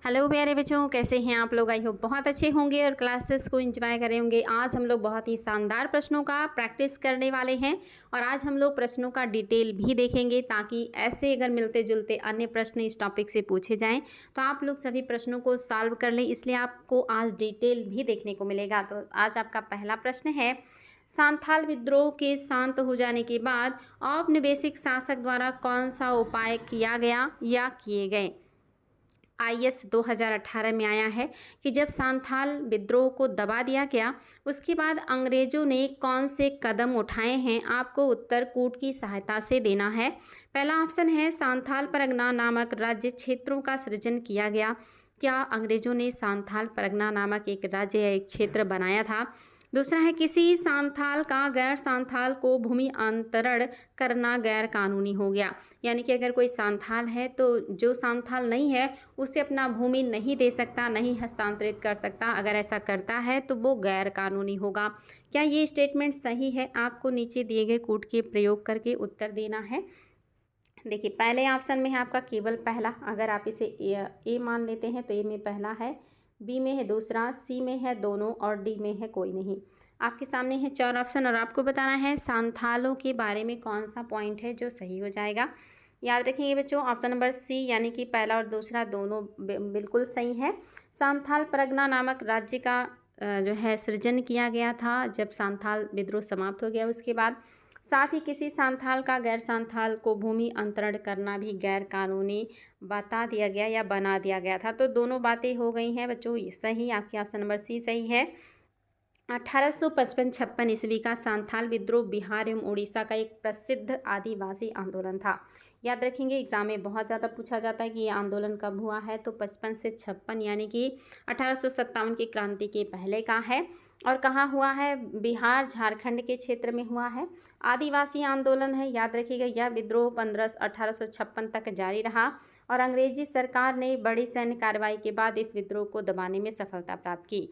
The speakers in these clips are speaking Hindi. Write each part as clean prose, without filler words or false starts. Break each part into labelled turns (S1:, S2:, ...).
S1: हेलो प्यारे बच्चों, कैसे हैं आप लोग। आई होप बहुत अच्छे होंगे और क्लासेस को एंजॉय करे होंगे। आज हम लोग बहुत ही शानदार प्रश्नों का प्रैक्टिस करने वाले हैं और आज हम लोग प्रश्नों का डिटेल भी देखेंगे ताकि ऐसे अगर मिलते जुलते अन्य प्रश्न इस टॉपिक से पूछे जाएं तो आप लोग सभी प्रश्नों को सॉल्व कर लें। इसलिए आपको आज डिटेल भी देखने को मिलेगा। तो आज आपका पहला प्रश्न है, सांथाल विद्रोह के शांत हो जाने के बाद औपनिवेशिक शासक द्वारा कौन सा उपाय किया गया या किए गए। आईएस 2018 में आया है कि जब सांथाल विद्रोह को दबा दिया गया उसके बाद अंग्रेजों ने कौन से कदम उठाए हैं, आपको उत्तर कूट की सहायता से देना है। पहला ऑप्शन है, सांथाल परगना नामक राज्य क्षेत्रों का सृजन किया गया। क्या अंग्रेजों ने सांथाल परगना नामक एक राज्य या एक क्षेत्र बनाया था। दूसरा है, किसी सांथाल का गैर सांथाल को भूमि अंतरण करना गैर कानूनी हो गया। यानी कि अगर कोई सांथाल है तो जो सांथाल नहीं है उसे अपना भूमि नहीं दे सकता, नहीं हस्तांतरित कर सकता। अगर ऐसा करता है तो वो गैर कानूनी होगा। क्या ये स्टेटमेंट सही है? आपको नीचे दिए गए कूट के प्रयोग करके उत्तर देना है। देखिए, पहले ऑप्शन में है आपका केवल पहला। अगर आप इसे ए मान लेते हैं तो ए में पहला है, बी में है दूसरा, सी में है दोनों और डी में है कोई नहीं। आपके सामने है चार ऑप्शन और आपको बताना है सांथालों के बारे में कौन सा पॉइंट है जो सही हो जाएगा। याद रखेंगे बच्चों, ऑप्शन नंबर सी यानी कि पहला और दूसरा दोनों बिल्कुल सही है। सांथाल परगना नामक राज्य का जो है सृजन किया गया था जब सांथाल विद्रोह समाप्त हो गया उसके बाद। साथ ही किसी सांथाल का गैर सांथाल को भूमि अंतरण करना भी गैर कानूनी बता दिया गया या बना दिया गया था। तो दोनों बातें हो गई हैं बच्चों, ये सही। आपके ऑप्शन नंबर सी सही है। 1855-56 ईस्वी का सांथाल विद्रोह बिहार एवं उड़ीसा का एक प्रसिद्ध आदिवासी आंदोलन था। याद रखेंगे, एग्जाम में बहुत ज़्यादा पूछा जाता है कि ये आंदोलन कब हुआ है, तो 55 से 56 यानी कि 1857 की क्रांति के पहले का है। और कहाँ हुआ है? बिहार झारखंड के क्षेत्र में हुआ है। आदिवासी आंदोलन है। याद रखिएगा, यह विद्रोह 1856 तक जारी रहा और अंग्रेजी सरकार ने बड़ी सैन्य कार्रवाई के बाद इस विद्रोह को दबाने में सफलता प्राप्त की।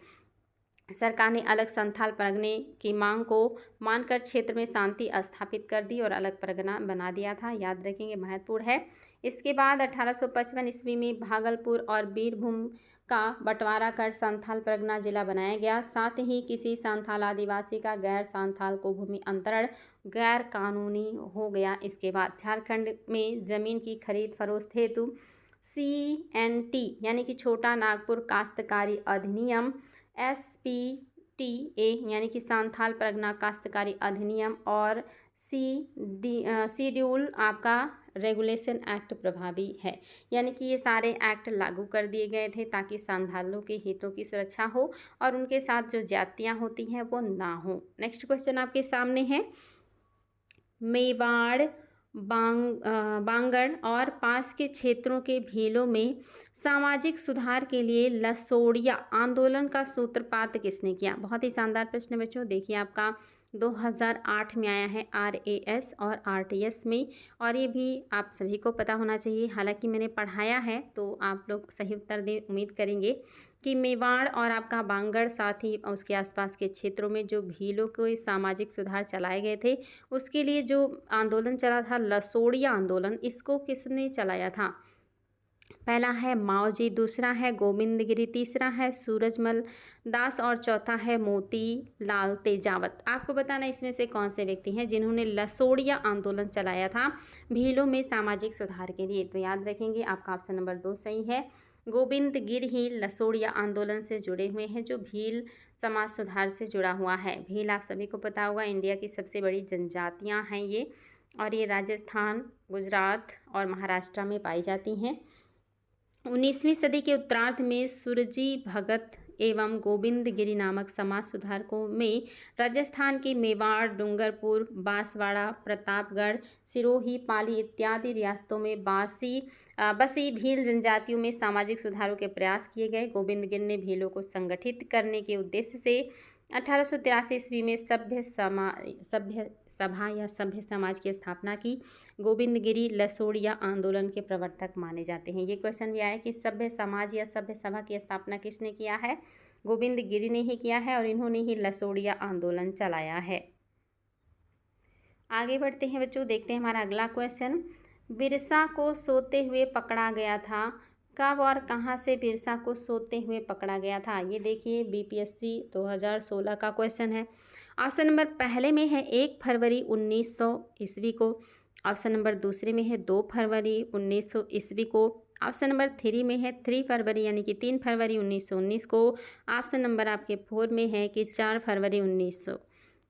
S1: सरकार ने अलग संथाल परगने की मांग को मानकर क्षेत्र में शांति स्थापित कर दी और अलग परगना बना दिया था। याद रखेंगे, महत्वपूर्ण है। इसके बाद 1855 ईस्वी में भागलपुर और बीरभूम का बंटवारा कर संथाल परगना जिला बनाया गया। साथ ही किसी संथाल आदिवासी का गैर संथाल को भूमि अंतरण गैर कानूनी हो गया। इसके बाद झारखंड में जमीन की खरीद फरोख्त हेतु CNT यानी कि छोटा नागपुर काश्तकारी अधिनियम, SPTA यानी कि सांथाल परगना काश्तकारी अधिनियम और शेड्यूल आपका रेगुलेशन एक्ट प्रभावी है। यानी कि ये सारे एक्ट लागू कर दिए गए थे ताकि सांथालों के हितों की सुरक्षा हो और उनके साथ जो जातियां होती हैं वो ना हो। नेक्स्ट क्वेश्चन आपके सामने है, मेवाड़ बांगड़ और पास के क्षेत्रों के भीलों में सामाजिक सुधार के लिए लसोड़िया आंदोलन का सूत्रपात किसने किया। बहुत ही शानदार प्रश्न बच्चों। देखिए, आपका 2008 में आया है RAS और RTS में, और ये भी आप सभी को पता होना चाहिए। हालांकि मैंने पढ़ाया है तो आप लोग सही उत्तर दे उम्मीद करेंगे कि मेवाड़ और आपका बांगड़ साथ ही उसके आसपास के क्षेत्रों में जो भीलों के सामाजिक सुधार चलाए गए थे उसके लिए जो आंदोलन चला था लसोड़िया आंदोलन, इसको किसने चलाया था। पहला है माओ जी, दूसरा है गोविंद गिरी, तीसरा है सूरजमल दास और चौथा है मोती लाल तेजावत। आपको बताना इसमें से कौन से व्यक्ति हैं जिन्होंने लसोड़िया आंदोलन चलाया था भीलों में सामाजिक सुधार के लिए। तो याद रखेंगे, आपका ऑप्शन नंबर 2 सही है। गोविंद गिर ही लसोड़िया आंदोलन से जुड़े हुए हैं जो भील समाज सुधार से जुड़ा हुआ है। भील आप सभी को पता होगा इंडिया की सबसे बड़ी जनजातियां हैं ये, और ये राजस्थान, गुजरात और महाराष्ट्र में पाई जाती हैं। 19वीं सदी के उत्तरार्ध में सुरजी भगत एवं गोविंद गिरी नामक समाज सुधारकों में राजस्थान के मेवाड़, डूंगरपुर, बांसवाड़ा, प्रतापगढ़, सिरोही, पाली इत्यादि रियासतों में बसी भील जनजातियों में सामाजिक सुधारों के प्रयास किए गए। गोविंद गिरी ने भीलों को संगठित करने के उद्देश्य से 1883 ईस्वी में सभ्य सभा या सभ्य समाज की स्थापना की। गोविंद गिरी लसोड़िया आंदोलन के प्रवर्तक माने जाते हैं। ये क्वेश्चन भी आया कि सभ्य समाज या सभ्य सभा की स्थापना किसने किया है। गोविंद गिरी ने ही किया है और इन्होंने ही लसोड़िया आंदोलन चलाया है। आगे बढ़ते हैं बच्चों, देखते हैं हमारा अगला क्वेश्चन। बिरसा को सोते हुए पकड़ा गया था, कब और कहां से बिरसा को सोते हुए पकड़ा गया था? ये देखिए बीपीएससी 2016 का क्वेश्चन है। ऑप्शन नंबर पहले में है 1 फरवरी 1900 ईस्वी को। ऑप्शन नंबर दूसरे में है 2 फरवरी 1900 ईस्वी को। ऑप्शन नंबर 3 में है 3 फरवरी यानी कि 3 फरवरी 1919 को। ऑप्शन नंबर आपके 4 में है कि 4 फरवरी 1900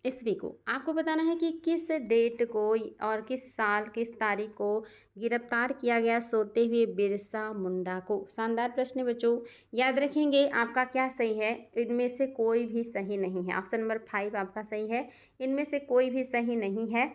S1: ईस्वी को। आपको बताना है कि किस डेट को और किस साल किस तारीख को गिरफ्तार किया गया सोते हुए बिरसा मुंडा को। शानदार प्रश्न है बच्चों, याद रखेंगे। आपका क्या सही है? इनमें से कोई भी सही नहीं है। ऑप्शन नंबर 5 आपका सही है। इनमें से कोई भी सही नहीं है।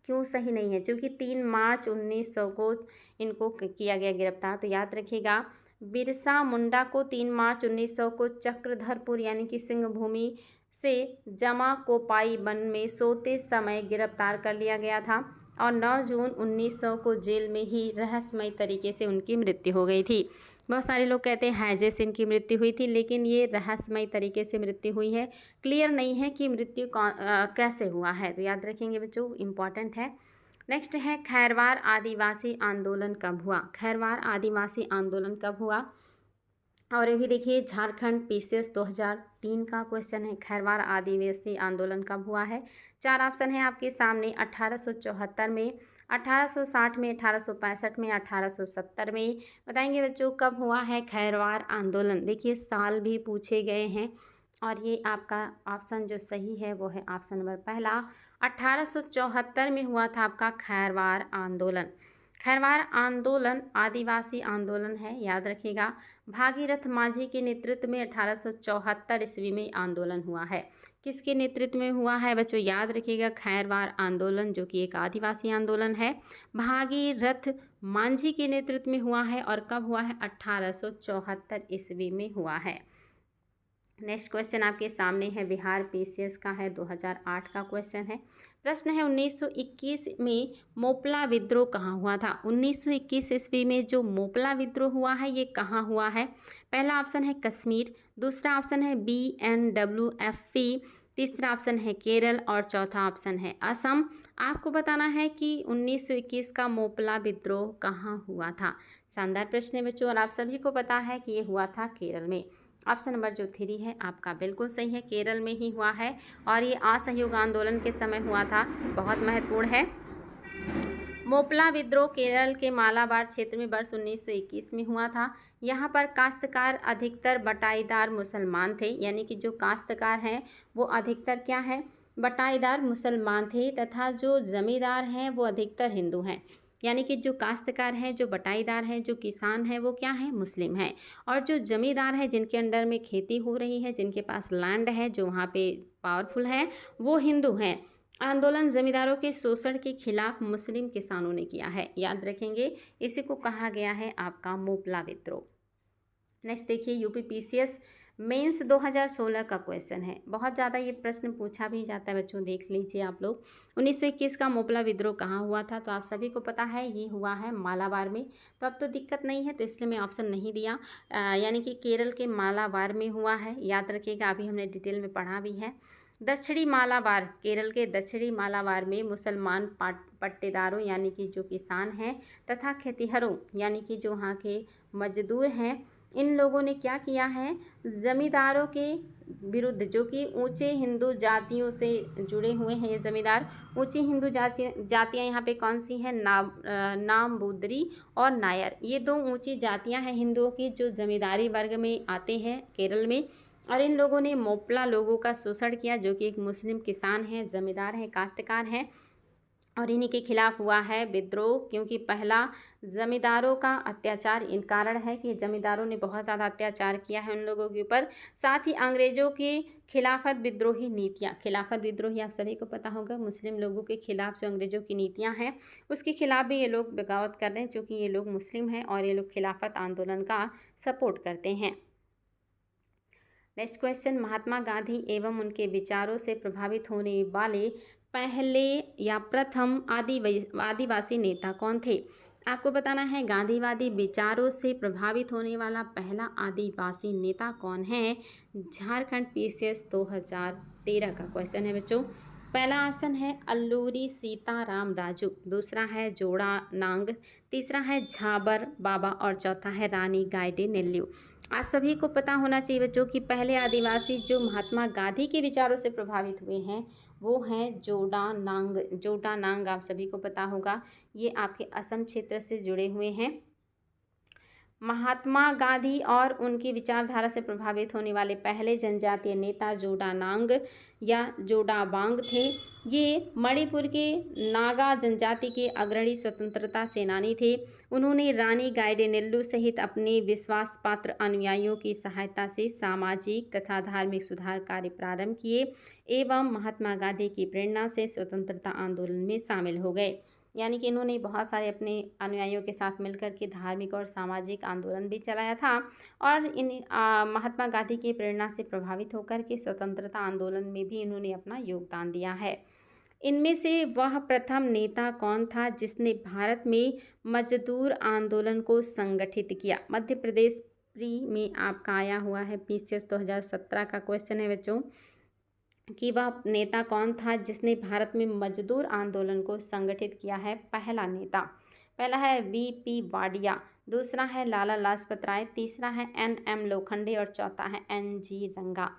S1: क्यों सही नहीं है? क्योंकि 3 मार्च 1900 को इनको किया गया गिरफ्तार। तो याद रखिएगा, बिरसा मुंडा को 3 मार्च 1900 को चक्रधरपुर यानी कि सिंहभूमि से जमा कोपाई वन में सोते समय गिरफ्तार कर लिया गया था और 9 जून 1900 को जेल में ही रहस्यमय तरीके से उनकी मृत्यु हो गई थी। बहुत सारे लोग कहते हैं हैजे से इनकी मृत्यु हुई थी, लेकिन ये रहस्यमय तरीके से मृत्यु हुई है। क्लियर नहीं है कि मृत्यु कैसे हुआ है। तो याद रखेंगे बच्चों, इम्पॉर्टेंट है। नेक्स्ट है खैरवार आदिवासी आंदोलन कब हुआ? खैरवार आदिवासी आंदोलन कब हुआ? और ये भी देखिए झारखंड पीसीएस 2003 का क्वेश्चन है। खैरवार आदिवासी आंदोलन कब हुआ है? 4 ऑप्शन है आपके सामने। 1874 में, 1860 में, 1865 में, 1870 में। बताएंगे बच्चों कब हुआ है खैरवार आंदोलन? देखिए साल भी पूछे गए हैं और ये आपका ऑप्शन जो सही है वो है ऑप्शन नंबर पहला। 1874 में हुआ था आपका खैरवार आंदोलन। खैरवार आंदोलन आदिवासी आंदोलन है, याद रखिएगा। भागीरथ माझी के नेतृत्व में 1874 ईस्वी में आंदोलन हुआ है। किसके नेतृत्व में हुआ है बच्चों? याद रखिएगा, खैरवार आंदोलन जो कि एक आदिवासी आंदोलन है, भागीरथ माझी के नेतृत्व में हुआ है। और कब हुआ है? 1874 ईस्वी में हुआ है। नेक्स्ट क्वेश्चन आपके सामने है, बिहार पीसीएस का है, 2008 का क्वेश्चन है। प्रश्न है 1921 में मोपला विद्रोह कहाँ हुआ था? 1921 ईस्वी में जो मोपला विद्रोह हुआ है ये कहाँ हुआ है? पहला ऑप्शन है कश्मीर, दूसरा ऑप्शन है BNWFP, तीसरा ऑप्शन है केरल और चौथा ऑप्शन है असम। आपको बताना है कि 1921 का मोपला विद्रोह कहाँ हुआ था। शानदार प्रश्न है बच्चों और आप सभी को पता है कि ये हुआ था केरल में। ऑप्शन नंबर जो 3 है आपका बिल्कुल सही है, केरल में ही हुआ है और ये असहयोग आंदोलन के समय हुआ था। बहुत महत्वपूर्ण है। मोपला विद्रोह केरल के मालाबार क्षेत्र में वर्ष 1921 में हुआ था। यहाँ पर काश्तकार अधिकतर बटाईदार मुसलमान थे, यानी कि जो काश्तकार हैं वो अधिकतर क्या है? बटाईदार मुसलमान थे, तथा जो जमींदार हैं वो अधिकतर हिंदू हैं। यानी कि जो काश्तकार हैं, जो बटाईदार हैं, जो किसान हैं वो क्या हैं? मुस्लिम हैं। और जो जमींदार हैं, जिनके अंडर में खेती हो रही है, जिनके पास लैंड है, जो वहाँ पे पावरफुल है, वो हिंदू हैं। आंदोलन जमींदारों के शोषण के खिलाफ मुस्लिम किसानों ने किया है, याद रखेंगे। इसी को कहा गया है आपका मोपला विद्रोह। नेक्स्ट देखिए यूपी पीसीएस मेंस 2016 का क्वेश्चन है। बहुत ज़्यादा ये प्रश्न पूछा भी जाता है बच्चों, देख लीजिए आप लोग। 1921 का मोपला विद्रोह कहाँ हुआ था? तो आप सभी को पता है ये हुआ है मालाबार में। तो अब तो दिक्कत नहीं है, तो इसलिए मैं ऑप्शन नहीं दिया। यानी कि केरल के मालाबार में हुआ है, याद रखिएगा, अभी हमने डिटेल में पढ़ा भी है। दक्षिणी मालाबार, केरल के दक्षिणी मालाबार में मुसलमान पट्टेदारों यानी कि जो किसान हैं तथा खेतिहरों यानी कि जो वहाँ के मजदूर हैं, इन लोगों ने क्या किया है? जमींदारों के विरुद्ध, जो कि ऊंचे हिंदू जातियों से जुड़े हुए हैं, ये जमींदार ऊंची हिंदू जातियाँ यहाँ पे कौन सी हैं? नामबूदरी और नायर, ये 2 ऊंची जातियाँ हैं हिंदुओं की, जो जमींदारी वर्ग में आते हैं केरल में। और इन लोगों ने मोपला लोगों का शोषण किया, जो कि एक मुस्लिम किसान हैं, जमींदार हैं, काश्तकार हैं, और इन्हीं के खिलाफ हुआ है विद्रोह। क्योंकि पहला जमींदारों का अत्याचार इन कारण है कि जमींदारों ने बहुत ज़्यादा अत्याचार किया है उन लोगों के ऊपर। साथ ही अंग्रेज़ों की खिलाफत विद्रोही नीतियाँ, खिलाफत विद्रोही आप सभी को पता होगा, मुस्लिम लोगों के खिलाफ जो अंग्रेज़ों की नीतियाँ हैं उसके खिलाफ भी ये लोग बगावत कर रहे हैं, क्योंकि ये लोग मुस्लिम हैं और ये लोग खिलाफत आंदोलन का सपोर्ट करते हैं। नेक्स्ट क्वेश्चन, महात्मा गांधी एवं उनके विचारों से प्रभावित होने वाले पहले या प्रथम आदिवासी नेता कौन थे? आपको बताना है गांधीवादी विचारों से प्रभावित होने वाला पहला आदिवासी नेता कौन है। झारखंड पीसीएस 2013 का क्वेश्चन है बच्चों। पहला ऑप्शन है अल्लूरी सीताराम राजू, दूसरा है जोड़ा नांग, तीसरा है झाबर बाबा और चौथा है रानी गाइडे नेल्लू। आप सभी को पता होना चाहिए बच्चों कि पहले आदिवासी जो महात्मा गांधी के विचारों से प्रभावित हुए हैं वो हैं जोड़ा नांग। जोड़ा नांग आप सभी को पता होगा, ये आपके असम क्षेत्र से जुड़े हुए हैं। महात्मा गांधी और उनकी विचारधारा से प्रभावित होने वाले पहले जनजातीय नेता जोडानांग या जोडाबांग थे। ये मणिपुर के नागा जनजाति के अग्रणी स्वतंत्रता सेनानी थे। उन्होंने रानी गाइडेनेल्लू सहित अपने विश्वास पात्र अनुयायियों की सहायता से सामाजिक तथा धार्मिक सुधार कार्य प्रारंभ किए एवं महात्मा गांधी की प्रेरणा से स्वतंत्रता आंदोलन में शामिल हो गए। यानी कि इन्होंने बहुत सारे अपने अनुयायियों के साथ मिलकर के धार्मिक और सामाजिक आंदोलन भी चलाया था और इन महात्मा गांधी की प्रेरणा से प्रभावित होकर के स्वतंत्रता आंदोलन में भी इन्होंने अपना योगदान दिया है। इनमें से वह प्रथम नेता कौन था जिसने भारत में मजदूर आंदोलन को संगठित किया? मध्य प्रदेश प्री में आपका आया हुआ है, पीसीएस 2017 का क्वेश्चन है बच्चों कि वह नेता कौन था जिसने भारत में मजदूर आंदोलन को संगठित किया है। पहला है वीपी वाडिया, दूसरा है लाला लाजपत राय, तीसरा है एनएम लोखंडे और चौथा है एनजी रंगा।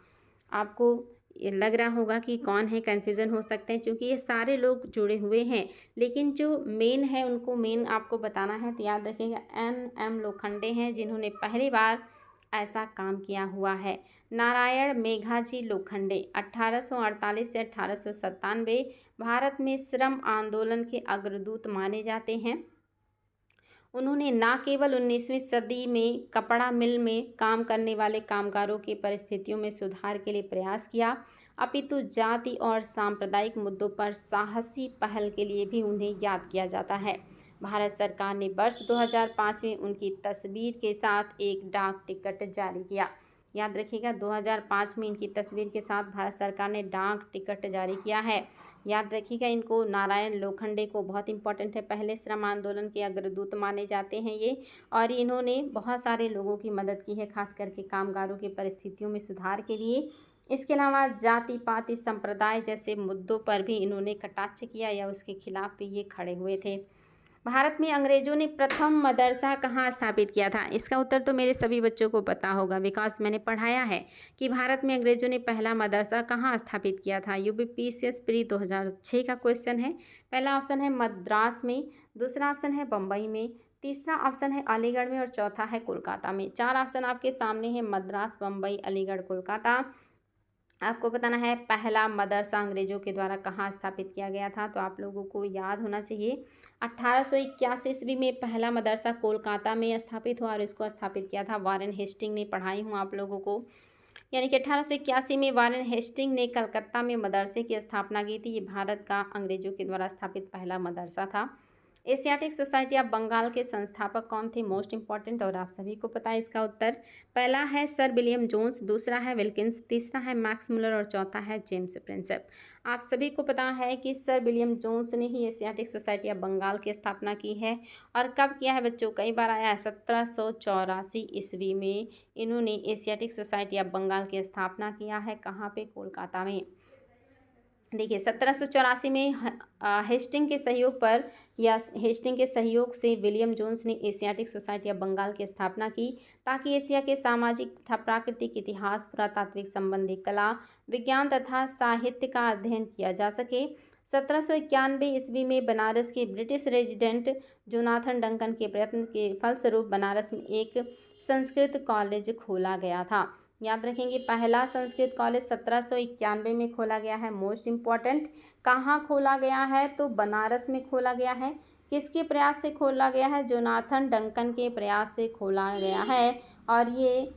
S1: आपको ये लग रहा होगा कि कौन है, कन्फ्यूज़न हो सकते हैं क्योंकि ये सारे लोग जुड़े हुए हैं, लेकिन जो मेन है उनको मेन आपको बताना है। तो याद रखिएगा एनएम लोखंडे हैं जिन्होंने पहली बार ऐसा काम किया हुआ है। नारायण मेघाजी लोखंडे 1848 से 1897 भारत में श्रम आंदोलन के अग्रदूत माने जाते हैं। उन्होंने न केवल 19वीं सदी में कपड़ा मिल में काम करने वाले कामगारों की परिस्थितियों में सुधार के लिए प्रयास किया, अपितु जाति और सांप्रदायिक मुद्दों पर साहसी पहल के लिए भी उन्हें याद किया जाता है। भारत सरकार ने वर्ष 2005 में उनकी तस्वीर के साथ एक डाक टिकट जारी किया। याद रखिएगा 2005 में इनकी तस्वीर के साथ भारत सरकार ने डाक टिकट जारी किया है। याद रखिएगा इनको, नारायण लोखंडे को, बहुत इंपॉर्टेंट है, पहले श्रम आंदोलन के अग्रदूत माने जाते हैं ये, और इन्होंने बहुत सारे लोगों की मदद की है, खास करके कामगारों की परिस्थितियों में सुधार के लिए। इसके अलावा जाति पाति संप्रदाय जैसे मुद्दों पर भी इन्होंने कटाक्ष किया या उसके खिलाफ भी ये खड़े हुए थे। भारत में अंग्रेजों ने प्रथम मदरसा कहाँ स्थापित किया था? इसका उत्तर तो मेरे सभी बच्चों को पता होगा, बिकॉज मैंने पढ़ाया है कि भारत में अंग्रेजों ने पहला मदरसा कहाँ स्थापित किया था। यूपीपीसीएस प्री 2006 का क्वेश्चन है। पहला ऑप्शन है मद्रास में, दूसरा ऑप्शन है बम्बई में, तीसरा ऑप्शन है अलीगढ़ में और चौथा है कोलकाता में। 4 ऑप्शन आपके सामने है, मद्रास, बम्बई, अलीगढ़, कोलकाता। आपको बताना है पहला मदरसा अंग्रेजों के द्वारा कहाँ स्थापित किया गया था। तो आप लोगों को याद होना चाहिए 1881 ईस्वी में पहला मदरसा कोलकाता में स्थापित हुआ और इसको स्थापित किया था वारेन हेस्टिंग ने। पढ़ाई हूँ आप लोगों को, यानी कि 1881 में वारेन हेस्टिंग ने कलकत्ता में मदरसे की स्थापना की थी। ये भारत का अंग्रेजों के द्वारा स्थापित पहला मदरसा था। एशियाटिक सोसाइटी ऑफ बंगाल के संस्थापक कौन थे? मोस्ट इंपॉर्टेंट, और आप सभी को पता है इसका उत्तर। पहला है सर विलियम जोन्स, दूसरा है विल्किंस, तीसरा है मैक्स मुलर और चौथा है जेम्स प्रिंसेप। आप सभी को पता है कि सर विलियम जोन्स ने ही एशियाटिक सोसाइटी ऑफ बंगाल की स्थापना की है। और कब किया है बच्चों? कई बार आया है, 1784 ईस्वी में इन्होंने एशियाटिक सोसाइटी ऑफ बंगाल की स्थापना किया है। कहाँ पे? कोलकाता में। देखिए 1784 में हेस्टिंग के सहयोग पर या हेस्टिंग के सहयोग से विलियम जोन्स ने एशियाटिक सोसाइटी ऑफ बंगाल की स्थापना की ताकि एशिया के सामाजिक तथा प्राकृतिक इतिहास, पुरातात्विक संबंधी कला, विज्ञान तथा साहित्य का अध्ययन किया जा सके। 1791 ईस्वी में बनारस के ब्रिटिश रेजिडेंट जोनाथन डंकन के प्रयत्न के फलस्वरूप बनारस में एक संस्कृत कॉलेज खोला गया था। याद रखेंगे पहला संस्कृत कॉलेज 1791 में खोला गया है। मोस्ट इम्पॉर्टेंट, कहाँ खोला गया है? तो बनारस में खोला गया है। किसके प्रयास से खोला गया है? जोनाथन डंकन के प्रयास से खोला गया है। और ये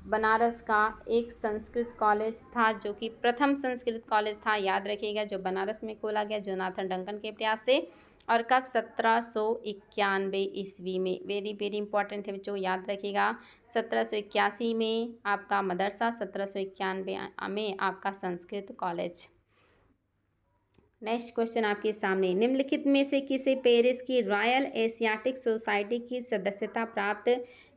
S1: बनारस का एक संस्कृत कॉलेज था जो कि प्रथम संस्कृत कॉलेज था। याद रखिएगा, जो बनारस में खोला गया जोनाथन डंकन के प्रयास से। और कब? 1791 ईस्वी में। वेरी वेरी इंपॉर्टेंट है बच्चों, याद रखिएगा। 1781 में आपका मदरसा, 1791 में आपका संस्कृत कॉलेज। नेक्स्ट क्वेश्चन आपके सामने, निम्नलिखित में से किसे पेरिस की रॉयल एशियाटिक सोसाइटी की सदस्यता प्राप्त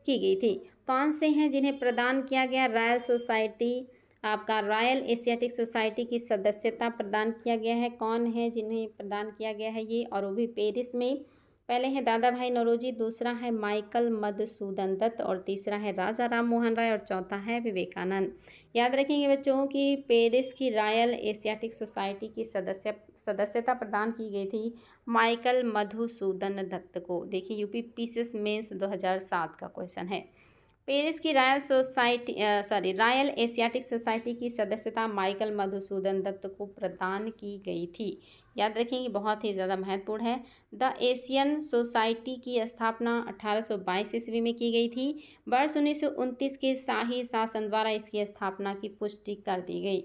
S1: की गई थी? कौन से हैं जिन्हें प्रदान किया गया रॉयल सोसाइटी आपका रॉयल एशियाटिक सोसाइटी की सदस्यता प्रदान किया गया है। कौन है जिन्हें प्रदान किया गया है ये, और वो भी पेरिस में। पहले हैं दादा भाई नौरोजी, दूसरा है माइकल मधुसूदन दत्त, और तीसरा है राजा राम मोहन राय, और चौथा है विवेकानंद। याद रखेंगे बच्चों कि पेरिस की रॉयल एशियाटिक सोसाइटी की सदस्यता प्रदान की गई थी माइकल मधुसूदन दत्त को। देखिए यूपी पीसीएस मेंस 2007 का क्वेश्चन है। पेरिस की रॉयल एशियाटिक सोसाइटी की सदस्यता माइकल मधुसूदन दत्त को प्रदान की गई थी। याद रखेंगे बहुत ही ज़्यादा महत्वपूर्ण है। द एशियन सोसाइटी की स्थापना 1822 ईस्वी में की गई थी। वर्ष 1929 के शाही शासन द्वारा इसकी स्थापना की पुष्टि कर दी गई।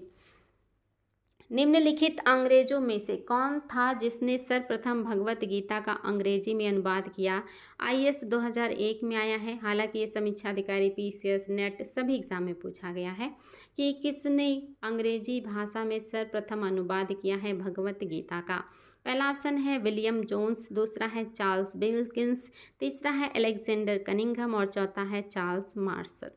S1: निम्नलिखित अंग्रेजों में से कौन था जिसने सर्वप्रथम भगवत गीता का अंग्रेजी में अनुवाद किया? आईएएस 2001 में आया है। हालांकि ये समीक्षा अधिकारी, पीसीएस, नेट सभी एग्जाम में पूछा गया है कि किसने अंग्रेजी भाषा में सर्वप्रथम अनुवाद किया है भगवत गीता का। पहला ऑप्शन है विलियम जोन्स, दूसरा है चार्ल्स विल्किंस, तीसरा है अलेक्जेंडर कनिंघम, और चौथा है चार्ल्स मार्शल।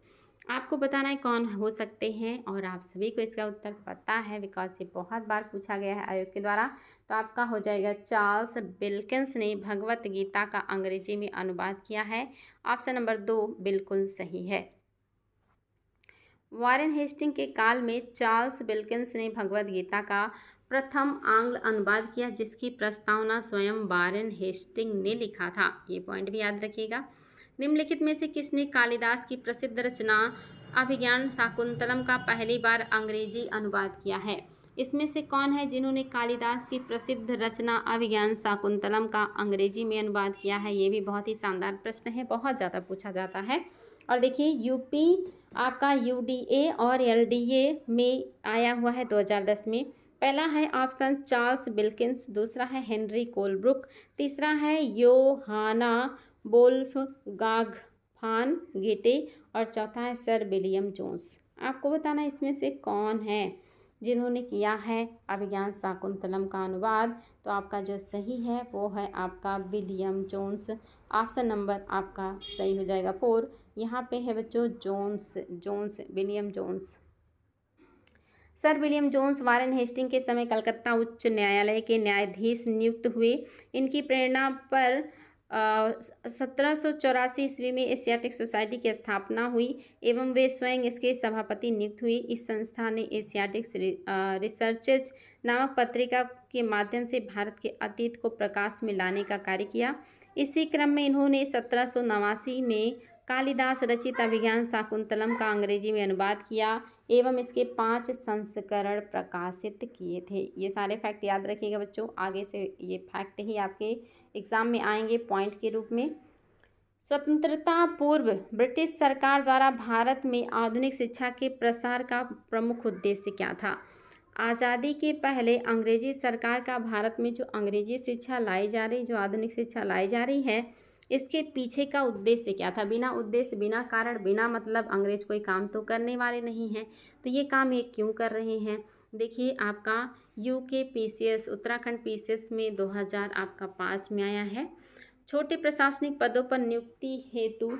S1: आपको बताना है कौन हो सकते हैं, और आप सभी को इसका उत्तर पता है बिकॉज ये बहुत बार पूछा गया है आयोग के द्वारा। तो आपका हो जाएगा चार्ल्स विल्किंस ने भगवत गीता का अंग्रेजी में अनुवाद किया है। ऑप्शन नंबर 2 बिल्कुल सही है। वॉरेन हेस्टिंग के काल में चार्ल्स विल्किंस ने भगवत गीता का प्रथम आंग्ल अनुवाद किया, जिसकी प्रस्तावना स्वयं वॉरेन हेस्टिंग ने लिखा था। ये पॉइंट भी याद रखिएगा। निम्नलिखित में से किसने कालिदास की प्रसिद्ध रचना अभिज्ञान शाकुंतलम का पहली बार अंग्रेजी अनुवाद किया है? इसमें से कौन है जिन्होंने कालिदास की प्रसिद्ध रचना अभिज्ञान शाकुंतलम का अंग्रेजी में अनुवाद किया है? ये भी बहुत ही शानदार प्रश्न है, बहुत ज़्यादा पूछा जाता है। और देखिए यूपी आपका यूडीए और एलडीए में आया हुआ है 2010 में। पहला है ऑप्शन चार्ल्स विल्किंस, दूसरा है हेनरी कोलब्रुक, तीसरा है योहाना वोल्फगांग फान गेटे, और चौथा है सर विलियम जोन्स। आपको बताना इसमें से कौन है जिन्होंने किया है अभिज्ञान शाकुंतलम का अनुवाद। तो आपका जो सही है वो है आपका विलियम जोन्स। ऑप्शन नंबर आपका सही हो जाएगा 4। यहाँ पे है बच्चों William Jones. Sir William Jones Warren Hastings के समय कलकत्ता उच्च न्यायालय के न्यायाधीश नियुक्त हुए। इनकी प्रेरणा पर 1784 ईस्वी में एशियाटिक सोसाइटी की स्थापना हुई एवं वे स्वयं इसके सभापति नियुक्त हुए। इस संस्था ने एशियाटिक्स रिसर्चेज नामक पत्रिका के माध्यम से भारत के अतीत को प्रकाश में लाने का कार्य किया। इसी क्रम में इन्होंने 1789 में कालिदास रचित अभिज्ञान शाकुंतलम का अंग्रेजी में अनुवाद किया एवं इसके 5 संस्करण प्रकाशित किए थे। ये सारे फैक्ट याद रखिएगा बच्चों, आगे से ये फैक्ट ही आपके एग्ज़ाम में आएंगे पॉइंट के रूप में। स्वतंत्रता पूर्व ब्रिटिश सरकार द्वारा भारत में आधुनिक शिक्षा के प्रसार का प्रमुख उद्देश्य क्या था? आज़ादी के पहले अंग्रेजी सरकार का भारत में जो अंग्रेजी शिक्षा लाई जा रही, जो आधुनिक शिक्षा लाई जा रही है, इसके पीछे का उद्देश्य क्या था? बिना उद्देश्य, बिना कारण, बिना मतलब अंग्रेज कोई काम तो करने वाले नहीं हैं। तो ये काम ये क्यों कर रहे हैं? देखिए आपका यूके पीसीएस, उत्तराखंड पीसीएस में 2005 में आया है। छोटे प्रशासनिक पदों पर नियुक्ति हेतु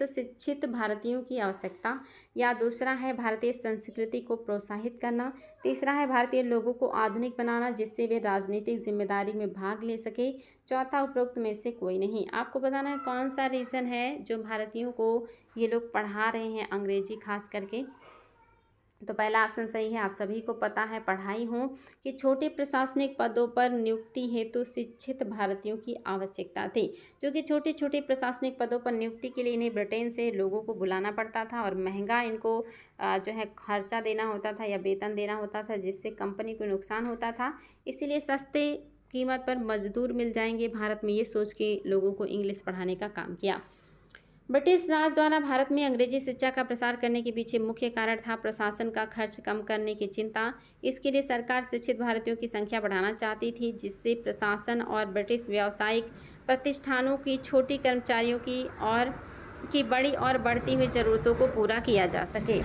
S1: शिक्षित भारतीयों की आवश्यकता, या दूसरा है भारतीय संस्कृति को प्रोत्साहित करना, तीसरा है भारतीय लोगों को आधुनिक बनाना जिससे वे राजनीतिक जिम्मेदारी में भाग ले सके, चौथा उपरोक्त में से कोई नहीं। आपको बताना है कौन सा रीज़न है जो भारतीयों को ये लोग पढ़ा रहे हैं अंग्रेजी खास करके। तो पहला ऑप्शन सही है, आप सभी को पता है, पढ़ाई हो कि छोटे प्रशासनिक पदों पर नियुक्ति हेतु शिक्षित भारतीयों की आवश्यकता थी, जो कि छोटे छोटे प्रशासनिक पदों पर नियुक्ति के लिए इन्हें ब्रिटेन से लोगों को बुलाना पड़ता था और महंगा इनको जो है खर्चा देना होता था या वेतन देना होता था, जिससे कंपनी को नुकसान होता था। इसीलिए सस्ते कीमत पर मजदूर मिल जाएंगे भारत में, ये सोच के लोगों को इंग्लिश पढ़ाने का काम किया। ब्रिटिश राज द्वारा भारत में अंग्रेजी शिक्षा का प्रसार करने के पीछे मुख्य कारण था प्रशासन का खर्च कम करने की चिंता। इसके लिए सरकार शिक्षित भारतीयों की संख्या बढ़ाना चाहती थी, जिससे प्रशासन और ब्रिटिश व्यावसायिक प्रतिष्ठानों की छोटी कर्मचारियों की बड़ी और बढ़ती हुई ज़रूरतों को पूरा किया जा सके।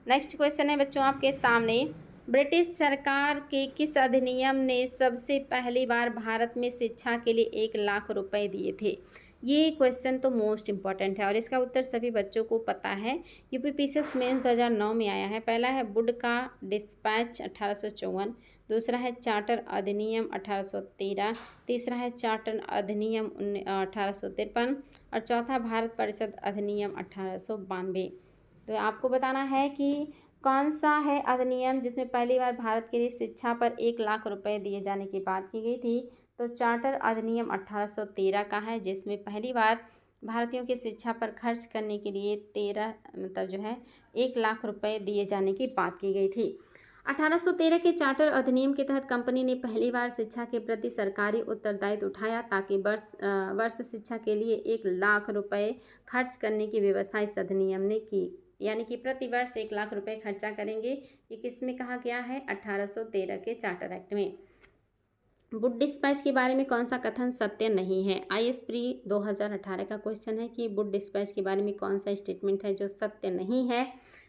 S1: नेक्स्ट क्वेश्चन है बच्चों आपके सामने, ब्रिटिश सरकार के किस अधिनियम ने सबसे पहली बार भारत में शिक्षा के लिए 1 लाख रुपए दिए थे? ये क्वेश्चन तो मोस्ट इम्पॉर्टेंट है और इसका उत्तर सभी बच्चों को पता है। यूपीपीसीएस मेंस 2009 में आया है। पहला है वुड का डिस्पैच 1854, दूसरा है चार्टर अधिनियम 1813, तीसरा है चार्टर अधिनियम 1853 और चौथा भारत परिषद अधिनियम 1892। तो आपको बताना है कि कौन सा है अधिनियम जिसमें पहली बार भारत के लिए शिक्षा पर 1 लाख रुपए दिए जाने की बात की गई थी? तो चार्टर अधिनियम 1813 का है, जिसमें पहली बार भारतीयों की शिक्षा पर खर्च करने के लिए 1 लाख रुपए दिए जाने की बात की गई थी। 1813 के चार्टर अधिनियम के तहत कंपनी ने पहली बार शिक्षा के प्रति सरकारी उत्तरदायित्व उठाया ताकि वर्ष शिक्षा के लिए 1 लाख रुपए खर्च करने की व्यवस्था इस अधिनियम ने की। यानी कि प्रति वर्ष 1 लाख रुपए खर्चा करेंगे। ये किस में कहा गया है? 1813 के चार्टर एक्ट में। वुड डिस्पैच के बारे में कौन सा कथन सत्य नहीं है? आईएएस प्री 2018 का क्वेश्चन है कि वुड डिस्पैच के बारे में कौन सा स्टेटमेंट है जो सत्य नहीं है।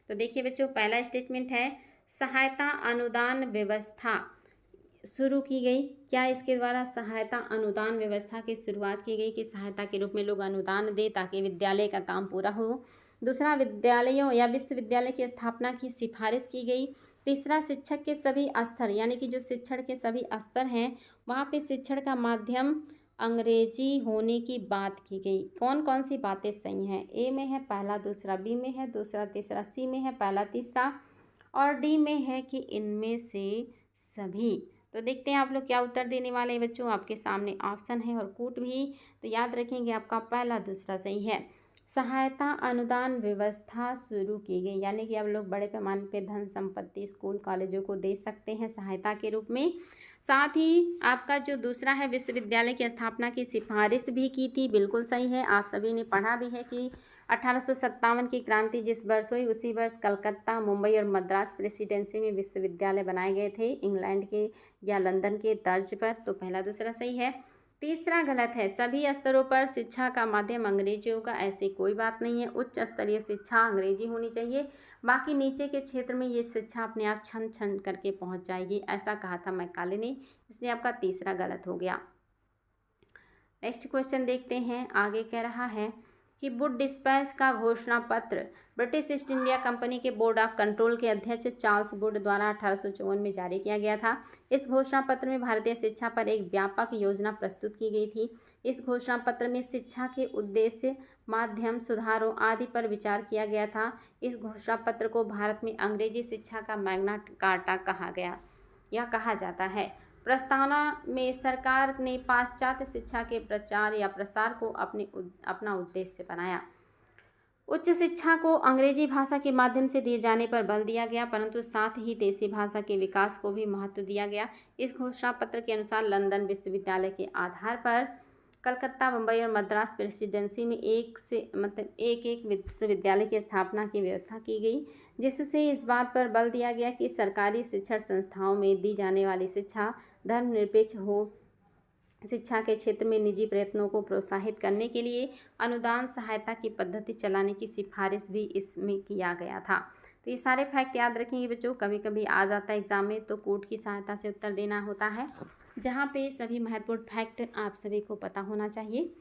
S1: तो देखिए बच्चों, पहला स्टेटमेंट है सहायता अनुदान व्यवस्था शुरू की गई। क्या इसके द्वारा सहायता अनुदान व्यवस्था की शुरुआत की गई कि सहायता के रूप में लोग अनुदान दे ताकि विद्यालय का काम पूरा हो? दूसरा, विद्यालयों या विश्वविद्यालय की स्थापना की सिफारिश की गई। तीसरा, शिक्षक के सभी स्तर यानी कि जो शिक्षण के सभी स्तर हैं वहाँ पे शिक्षण का माध्यम अंग्रेजी होने की बात की गई। कौन कौन सी बातें सही हैं? ए में है पहला, दूसरा बी में है, दूसरा तीसरा सी में है, पहला तीसरा और डी में है कि इनमें से सभी। तो देखते हैं आप लोग क्या उत्तर देने वाले हैं बच्चों। आपके सामने ऑप्शन है और कूट भी, तो याद रखेंगे आपका पहला दूसरा सही है। सहायता अनुदान व्यवस्था शुरू की गई यानी कि अब लोग बड़े पैमाने पे धन संपत्ति स्कूल कॉलेजों को दे सकते हैं सहायता के रूप में। साथ ही आपका जो दूसरा है विश्वविद्यालय की स्थापना की सिफारिश भी की थी, बिल्कुल सही है। आप सभी ने पढ़ा भी है कि 1857 की क्रांति जिस वर्ष हुई उसी वर्ष कलकत्ता, मुंबई और मद्रास प्रेसिडेंसी में विश्वविद्यालय बनाए गए थे इंग्लैंड के या लंदन के तर्ज पर। तो पहला दूसरा सही है। तीसरा गलत है। सभी स्तरों पर शिक्षा का माध्यम अंग्रेजी होगा, ऐसी कोई बात नहीं है। उच्च स्तरीय शिक्षा अंग्रेजी होनी चाहिए, बाकी नीचे के क्षेत्र में ये शिक्षा अपने आप छन छन करके पहुंच जाएगी, ऐसा कहा था मैकाले ने, इसलिए आपका तीसरा गलत हो गया। नेक्स्ट क्वेश्चन देखते हैं। आगे कह रहा है कि वुड डिस्पैच का घोषणा पत्र ब्रिटिश ईस्ट इंडिया कंपनी के बोर्ड ऑफ कंट्रोल के अध्यक्ष चार्ल्स वुड द्वारा 1854 में जारी किया गया था। इस घोषणा पत्र में भारतीय शिक्षा पर एक व्यापक योजना प्रस्तुत की गई थी। इस घोषणा पत्र में शिक्षा के उद्देश्य, माध्यम, सुधारों आदि पर विचार किया गया था। इस घोषणा पत्र को भारत में अंग्रेजी शिक्षा का मैग्ना कार्टा कहा गया या कहा जाता है। प्रस्तावना में सरकार ने पाश्चात्य शिक्षा के प्रचार या प्रसार को अपना उद्देश्य बनाया। उच्च शिक्षा को अंग्रेजी भाषा के माध्यम से दिए जाने पर बल दिया गया, परंतु साथ ही देसी भाषा के विकास को भी महत्व दिया गया। इस घोषणा पत्र के अनुसार लंदन विश्वविद्यालय के आधार पर कलकत्ता, मुंबई और मद्रास प्रेसिडेंसी में एक विश्वविद्यालय की स्थापना की व्यवस्था की गई, जिससे इस बात पर बल दिया गया कि सरकारी शिक्षण संस्थाओं में दी जाने वाली शिक्षा धर्मनिरपेक्ष हो। शिक्षा के क्षेत्र में निजी प्रयत्नों को प्रोत्साहित करने के लिए अनुदान सहायता की पद्धति चलाने की सिफारिश भी इसमें किया गया था। तो ये सारे फैक्ट याद रखेंगे बच्चों। कभी कभी आ जाता है एग्जाम में तो कोड की सहायता से उत्तर देना होता है, जहाँ पे सभी महत्वपूर्ण फैक्ट आप सभी को पता होना चाहिए।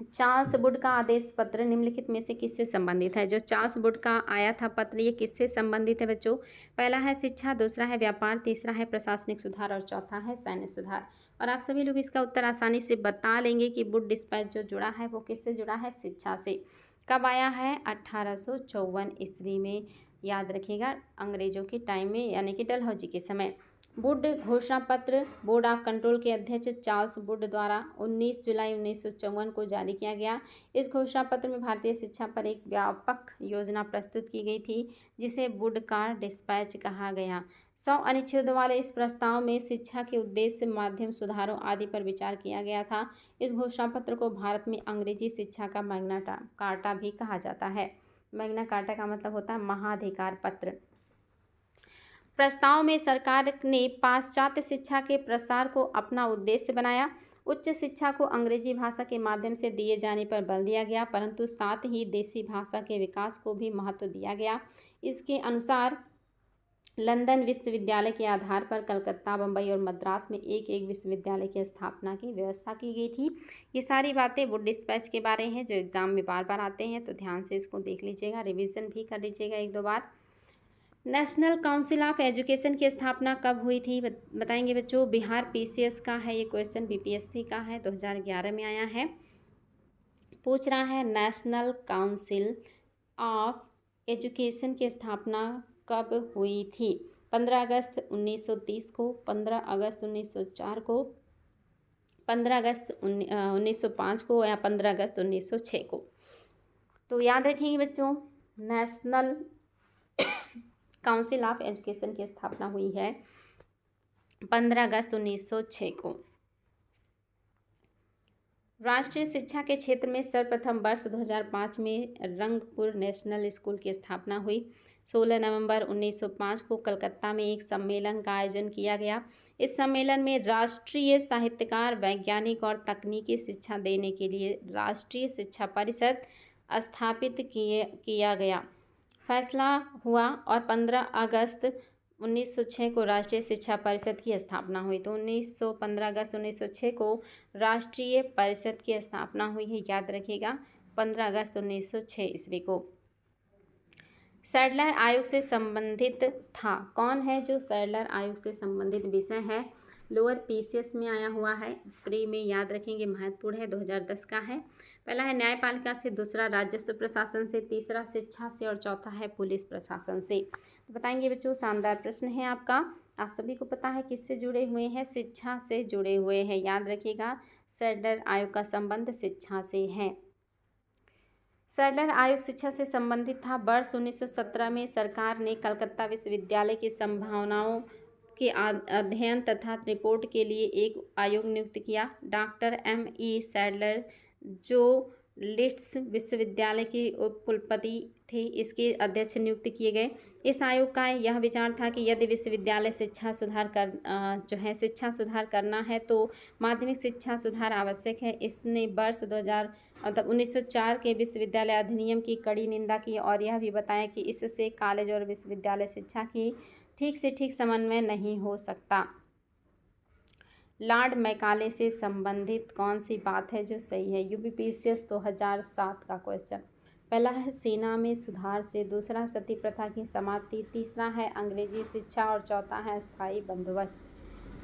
S1: चार्ल्स वुड का आदेश पत्र निम्नलिखित में से किससे संबंधित है? जो चार्ल्स वुड का आया था पत्र, ये किससे संबंधित है बच्चों? पहला है शिक्षा, दूसरा है व्यापार, तीसरा है प्रशासनिक सुधार और चौथा है सैन्य सुधार। और आप सभी लोग इसका उत्तर आसानी से बता लेंगे कि वुड डिस्पैच जो जुड़ा है वो किससे जुड़ा है? शिक्षा से। कब आया है? 1854 ईस्वी में। याद रखिएगा, अंग्रेजों के टाइम में यानी कि डलहौजी के समय। वुड घोषणा पत्र बोर्ड ऑफ कंट्रोल के अध्यक्ष चार्ल्स वुड द्वारा 19 जुलाई 1954 को जारी किया गया। इस घोषणा पत्र में भारतीय शिक्षा पर एक व्यापक योजना प्रस्तुत की गई थी, जिसे वुड का डिस्पैच कहा गया। 100 अनुच्छेदों वाले इस प्रस्ताव में शिक्षा के उद्देश्य, माध्यम, सुधारों आदि पर विचार किया गया था। इस घोषणा पत्र को भारत में अंग्रेजी शिक्षा का मैग्ना कार्टा भी कहा जाता है। मैग्ना कार्टा का मतलब होता है महाधिकार पत्र। प्रस्ताव में सरकार ने पाश्चात्य शिक्षा के प्रसार को अपना उद्देश्य बनाया। उच्च शिक्षा को अंग्रेजी भाषा के माध्यम से दिए जाने पर बल दिया गया, परंतु साथ ही देसी भाषा के विकास को भी महत्व दिया गया। इसके अनुसार लंदन विश्वविद्यालय के आधार पर कलकत्ता, बम्बई और मद्रास में एक एक विश्वविद्यालय की स्थापना की व्यवस्था की गई थी। ये सारी बातें वुड डिस्पैच के बारे हैं जो एग्जाम में बार बार आते हैं, तो ध्यान से इसको देख लीजिएगा, रिवीजन भी कर लीजिएगा एक दो बार। नेशनल काउंसिल ऑफ एजुकेशन की स्थापना कब हुई थी बताएंगे बच्चों। बिहार पीसीएस का है ये क्वेश्चन, बीपीएससी का है, 2011 में आया है। पूछ रहा है नेशनल काउंसिल ऑफ एजुकेशन की स्थापना कब हुई थी। 15 अगस्त 1930 को, 15 अगस्त 1904 को, 15 अगस्त 1905 को या 15 अगस्त 1906 को। तो याद रखेंगे बच्चों, नेशनल काउंसिल ऑफ एजुकेशन की स्थापना हुई है 15 अगस्त 1906 को। राष्ट्रीय शिक्षा के क्षेत्र में सर्वप्रथम वर्ष 2005 में रंगपुर नेशनल स्कूल की स्थापना हुई। 16 नवंबर 1905 को कलकत्ता में एक सम्मेलन का आयोजन किया गया। इस सम्मेलन में राष्ट्रीय साहित्यकार, वैज्ञानिक और तकनीकी शिक्षा देने के लिए राष्ट्रीय शिक्षा परिषद स्थापित किया गया फैसला हुआ और 15 अगस्त 1906 को राष्ट्रीय शिक्षा परिषद की स्थापना हुई। तो 15 अगस्त 1906 को राष्ट्रीय परिषद की स्थापना हुई है, याद रखिएगा, 15 अगस्त 1906 ईस्वी को। सैडलर आयोग से संबंधित था, कौन है जो सैडलर आयोग से संबंधित विषय है। लोअर पीसीएस में आया हुआ है, प्री में याद रखेंगे, महत्वपूर्ण है, 2010 का है। पहला है न्यायपालिका से, दूसरा राजस्व प्रशासन से, तीसरा शिक्षा से और चौथा है पुलिस प्रशासन से। तो बताएंगे बच्चों, शानदार प्रश्न है आपका। आप सभी को पता है किससे जुड़े हुए हैं, शिक्षा से जुड़े हुए हैं, याद रखिएगा, सैडलर आयोग का संबंध शिक्षा से है। सैडलर आयोग शिक्षा से संबंधित था। वर्ष 1917 में सरकार ने कलकत्ता विश्वविद्यालय की संभावनाओं के अध्ययन तथा रिपोर्ट के लिए एक आयोग नियुक्त किया। Doctor M.E. सैडलर जो लीड्स विश्वविद्यालय के उप कुलपति थे, इसके अध्यक्ष नियुक्त किए गए। इस आयोग का यह विचार था कि यदि विश्वविद्यालय शिक्षा सुधार करना है तो माध्यमिक शिक्षा सुधार आवश्यक है। इसने वर्ष 1904 के विश्वविद्यालय अधिनियम की कड़ी निंदा की और यह भी बताया कि इससे कॉलेज और विश्वविद्यालय शिक्षा की ठीक से ठीक समन्वय नहीं हो सकता। लॉर्ड मैकाले से संबंधित कौन सी बात है जो सही है। यूपीपीसीएस 2007 का क्वेश्चन। पहला है सेना में सुधार से, दूसरा सती प्रथा की समाप्ति, तीसरा है अंग्रेजी शिक्षा और चौथा है स्थायी बंदोबस्त।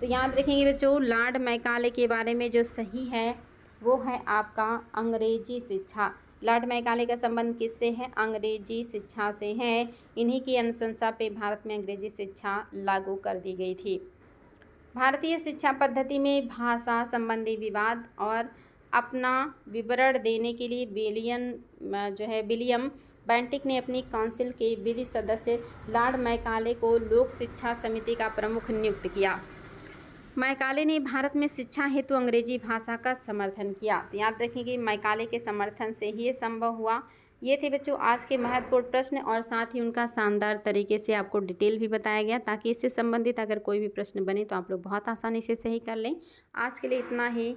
S1: तो याद रखेंगे बच्चों, लॉर्ड मैकाले के बारे में जो सही है वो है आपका अंग्रेजी शिक्षा। लॉर्ड मैकाले का संबंध किससे है, अंग्रेजी शिक्षा से है। इन्हीं की अनुशंसा पे भारत में अंग्रेजी शिक्षा लागू कर दी गई थी। भारतीय शिक्षा पद्धति में भाषा संबंधी विवाद और अपना विवरण देने के लिए विलियम बेंटिक ने अपनी काउंसिल के विधि सदस्य लॉर्ड मैकाले को लोक शिक्षा समिति का प्रमुख नियुक्त किया। मैकाले ने भारत में शिक्षा हेतु अंग्रेजी भाषा का समर्थन किया। तो याद रखेंगे, मैकाले के समर्थन से ही ये संभव हुआ। ये थे बच्चों आज के महत्वपूर्ण प्रश्न और साथ ही उनका शानदार तरीके से आपको डिटेल भी बताया गया, ताकि इससे संबंधित अगर कोई भी प्रश्न बने तो आप लोग बहुत आसानी से सही कर लें। आज के लिए इतना ही।